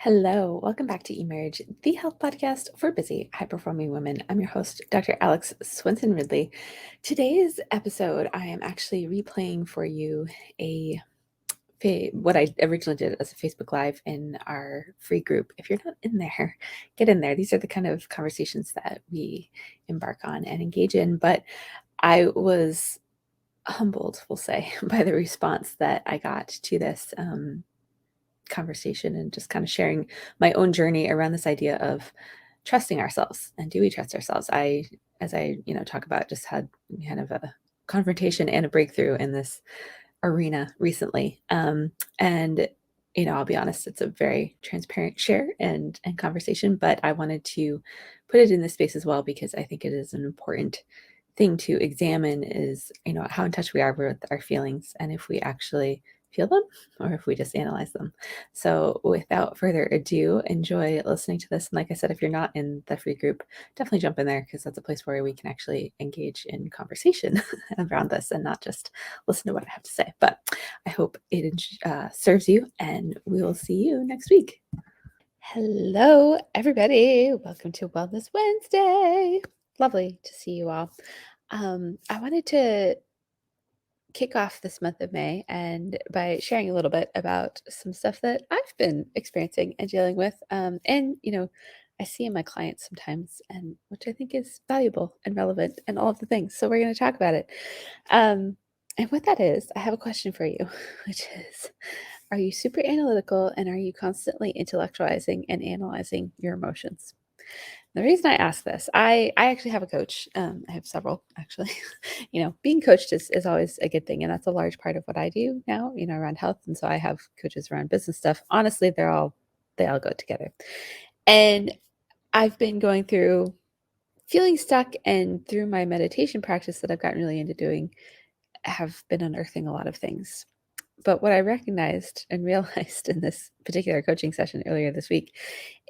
Hello, welcome back to eMarriage, the health podcast for busy, high performing women. I'm your host, Dr. Alex Swinson Ridley. Today's episode, I am actually replaying for you what I originally did as a Facebook Live in our free group. If you're not in there, get in there. These are the kind of conversations that we embark on and engage in. But I was humbled, we'll say, by the response that I got to this conversation and just kind of sharing my own journey around this idea of trusting ourselves. And do we trust ourselves? As I talk about, just had kind of a confrontation and a breakthrough in this arena recently. And I'll be honest, it's a very transparent share and conversation, but I wanted to put it in this space as well because I think it is an important thing to examine is, how in touch we are with our feelings and if we actually feel them or if we just analyze them. So without further ado, enjoy listening to this. And like I said, if you're not in the free group, definitely jump in there because that's a place where we can actually engage in conversation around this and not just listen to what I have to say. But I hope it serves you, and we will see you next week. Hello, everybody. Welcome to Wellness Wednesday. Lovely to see you all. I wanted to kick off this month of May and by sharing a little bit about some stuff that I've been experiencing and dealing with. I see in my clients sometimes, and which I think is valuable and relevant and all of the things. So we're going to talk about it. And what that is, I have a question for you, which is, are you super analytical and are you constantly intellectualizing and analyzing your emotions? The reason I ask this, I actually have a coach. I have several, actually. Being coached is always a good thing. And that's a large part of what I do now, around health. And so I have coaches around business stuff. Honestly, they all go together. And I've been going through feeling stuck, and through my meditation practice that I've gotten really into doing, have been unearthing a lot of things. But what I recognized and realized in this particular coaching session earlier this week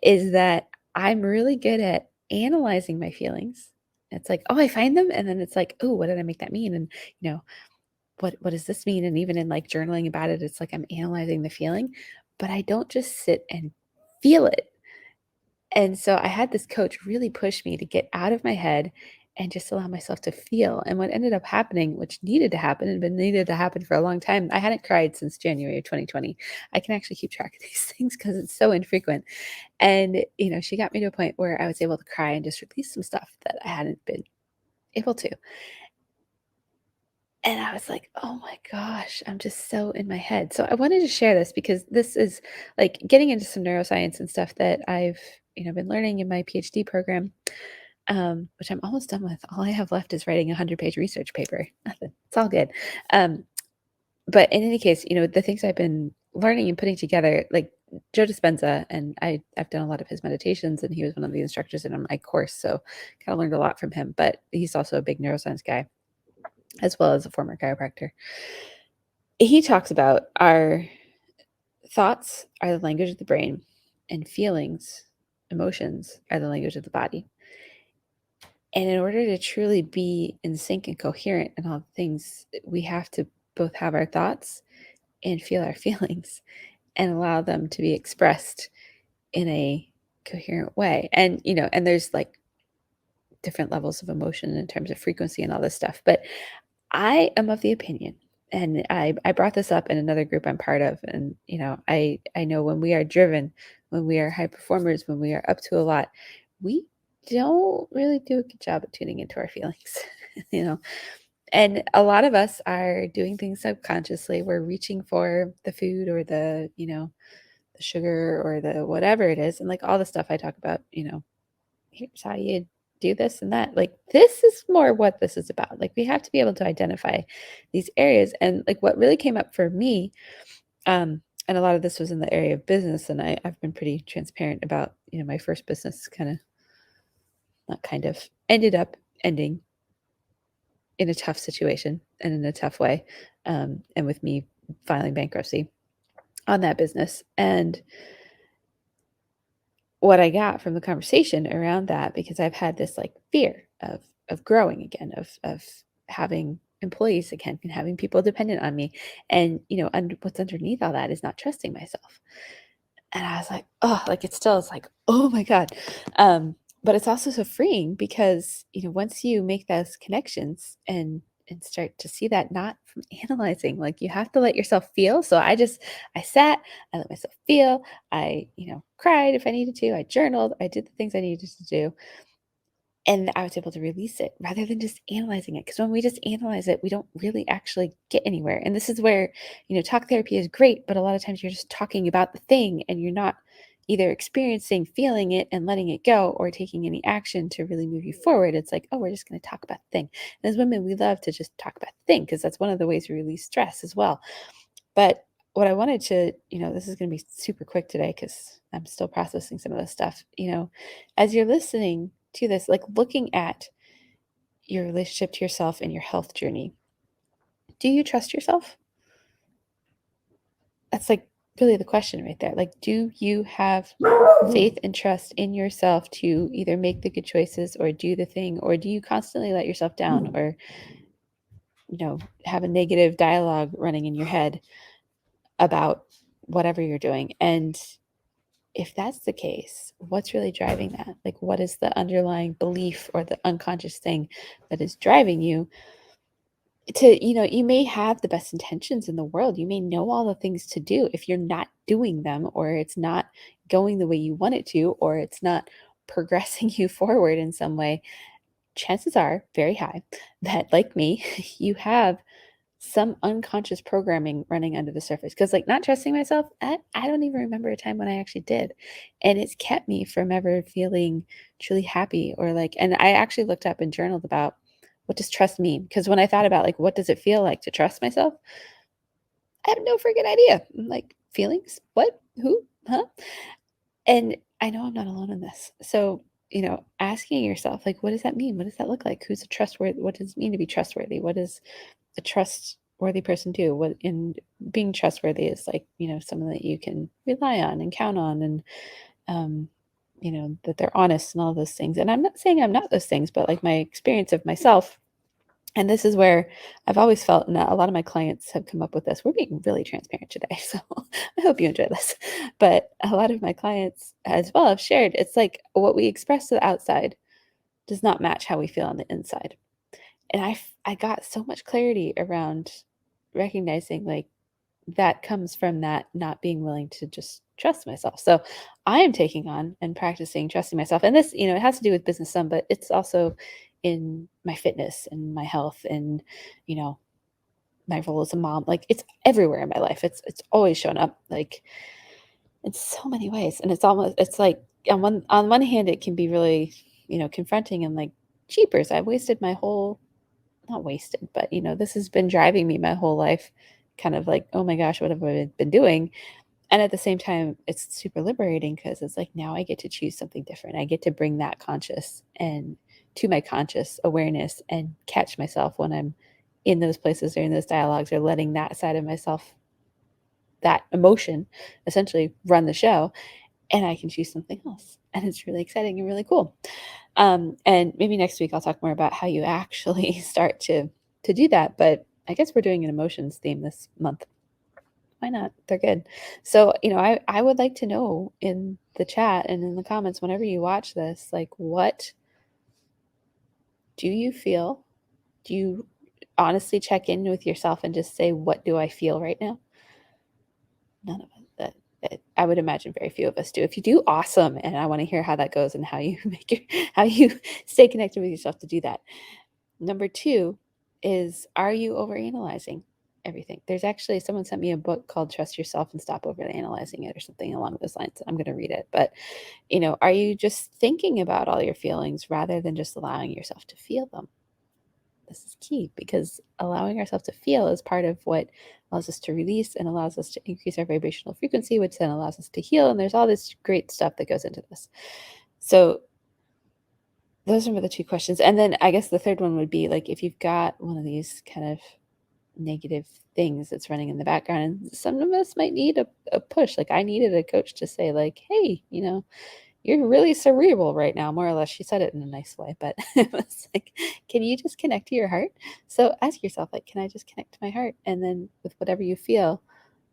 is that I'm really good at analyzing my feelings. It's like, oh, I find them. And then it's like, oh, what did I make that mean? And, what does this mean? And even in like journaling about it, it's like I'm analyzing the feeling, but I don't just sit and feel it. And so I had this coach really push me to get out of my head and just allow myself to feel. And what ended up happening, which needed to happen and been needed to happen for a long time, I hadn't cried since January of 2020. I can actually keep track of these things because it's so infrequent. And, she got me to a point where I was able to cry and just release some stuff that I hadn't been able to. And I was like, oh my gosh, I'm just so in my head. So I wanted to share this because this is like getting into some neuroscience and stuff that I've, been learning in my PhD program, which I'm almost done with. All I have left is writing a 100-page research paper. Nothing. It's all good. But in any case, the things I've been learning and putting together, like Joe Dispenza, and I've done a lot of his meditations, and he was one of the instructors in my course. So kind of learned a lot from him, but he's also a big neuroscience guy, as well as a former chiropractor. He talks about our thoughts are the language of the brain, and feelings, emotions are the language of the body. And in order to truly be in sync and coherent in all things, we have to both have our thoughts and feel our feelings and allow them to be expressed in a coherent way. And, and there's like different levels of emotion in terms of frequency and all this stuff. But I am of the opinion, and I brought this up in another group I'm part of. And, I know when we are driven, when we are high performers, when we are up to a lot, we don't really do a good job at tuning into our feelings, and a lot of us are doing things subconsciously. We're reaching for the food or the sugar or the whatever it is. And like all the stuff I talk about, here's how you do this and that. Like, this is more what this is about. Like, we have to be able to identify these areas. And like what really came up for me, and a lot of this was in the area of business. And I've been pretty transparent about, my first business ended up ending in a tough situation and in a tough way. And with me filing bankruptcy on that business. And what I got from the conversation around that, because I've had this like fear of growing again, of having employees again and having people dependent on me. And, what's underneath all that is not trusting myself. And I was like, oh, like it still is like, oh my God. Um, but it's also so freeing because, once you make those connections and start to see that not from analyzing, like you have to let yourself feel. So I sat, I let myself feel, I, cried if I needed to, I journaled, I did the things I needed to do. And I was able to release it rather than just analyzing it. Because when we just analyze it, we don't really actually get anywhere. And this is where, talk therapy is great, but a lot of times you're just talking about the thing and you're not either experiencing, feeling it and letting it go or taking any action to really move you forward. It's like, oh, we're just going to talk about the thing. And as women, we love to just talk about the thing because that's one of the ways we release stress as well. But what I wanted to, this is going to be super quick today because I'm still processing some of this stuff, as you're listening to this, like looking at your relationship to yourself and your health journey. Do you trust yourself? That's like really the question right there. Like, do you have faith and trust in yourself to either make the good choices or do the thing, or do you constantly let yourself down or, have a negative dialogue running in your head about whatever you're doing? And if that's the case, what's really driving that? Like, what is the underlying belief or the unconscious thing that is driving you to, you may have the best intentions in the world. You may know all the things to do. If you're not doing them, or it's not going the way you want it to, or it's not progressing you forward in some way, chances are very high that, like me, you have some unconscious programming running under the surface. Because, like, not trusting myself, I don't even remember a time when I actually did. And it's kept me from ever feeling truly happy or like, and I actually looked up and journaled about what does trust mean? Because when I thought about like, what does it feel like to trust myself? I have no freaking idea. I'm like, feelings? What? Who? Huh? And I know I'm not alone in this. So, asking yourself, like, what does that mean? What does that look like? Who's a trustworthy? What does it mean to be trustworthy? What does a trustworthy person do? What in being trustworthy is like, someone that you can rely on and count on and um, that they're honest and all those things. And I'm not saying I'm not those things, but like my experience of myself, and this is where I've always felt, and a lot of my clients have come up with this. We're being really transparent today, so I hope you enjoy this. But a lot of my clients as well have shared it's like what we express to the outside does not match how we feel on the inside. And I got so much clarity around recognizing like that comes from that not being willing to just trust myself. So I am taking on and practicing trusting myself. And this, it has to do with business some, but it's also in my fitness and my health and, you know, my role as a mom. Like it's everywhere in my life. It's always shown up like in so many ways. And it's like on one hand it can be really, confronting and like cheapers. I wasted my whole not wasted, but this has been driving me my whole life, kind of like, oh my gosh, what have I been doing? And at the same time, it's super liberating because it's like now I get to choose something different. I get to bring that conscious and to my conscious awareness and catch myself when I'm in those places or in those dialogues or letting that side of myself, that emotion, essentially run the show. And I can choose something else. And it's really exciting and really cool. And maybe next week I'll talk more about how you actually start to do that. But I guess we're doing an emotions theme this month. Why not? They're good. So, I would like to know in the chat and in the comments whenever you watch this, like what do you feel? Do you honestly check in with yourself and just say, what do I feel right now? None of us. I would imagine very few of us do. If you do, awesome. And I want to hear how that goes and how you how you stay connected with yourself to do that. Number two is, are you overanalyzing everything? There's actually someone sent me a book called Trust Yourself and Stop Overanalyzing It or something along those lines. I'm going to read it. But, are you just thinking about all your feelings rather than just allowing yourself to feel them? This is key because allowing ourselves to feel is part of what allows us to release and allows us to increase our vibrational frequency, which then allows us to heal. And there's all this great stuff that goes into this. So those are the two questions. And then I guess the third one would be like, if you've got one of these kind of negative things that's running in the background, and some of us might need a push. Like I needed a coach to say like, hey, you're really cerebral right now, more or less. She said it in a nice way, but it was like, can you just connect to your heart? So ask yourself, like, can I just connect to my heart? And then with whatever you feel,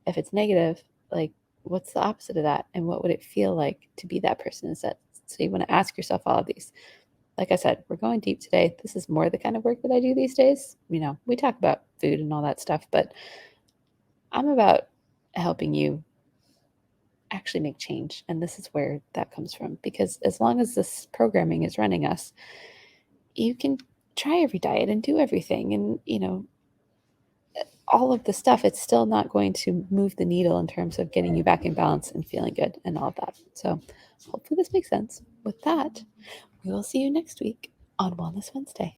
if it's negative, like what's the opposite of that? And what would it feel like to be that person instead? So you want to ask yourself all of these. Like I said, we're going deep today. This is more the kind of work that I do these days. We talk about food and all that stuff, but I'm about helping you actually make change. And this is where that comes from. Because as long as this programming is running us, you can try every diet and do everything. And, all of the stuff, it's still not going to move the needle in terms of getting you back in balance and feeling good and all of that. So hopefully this makes sense. With that, we will see you next week on Wellness Wednesday.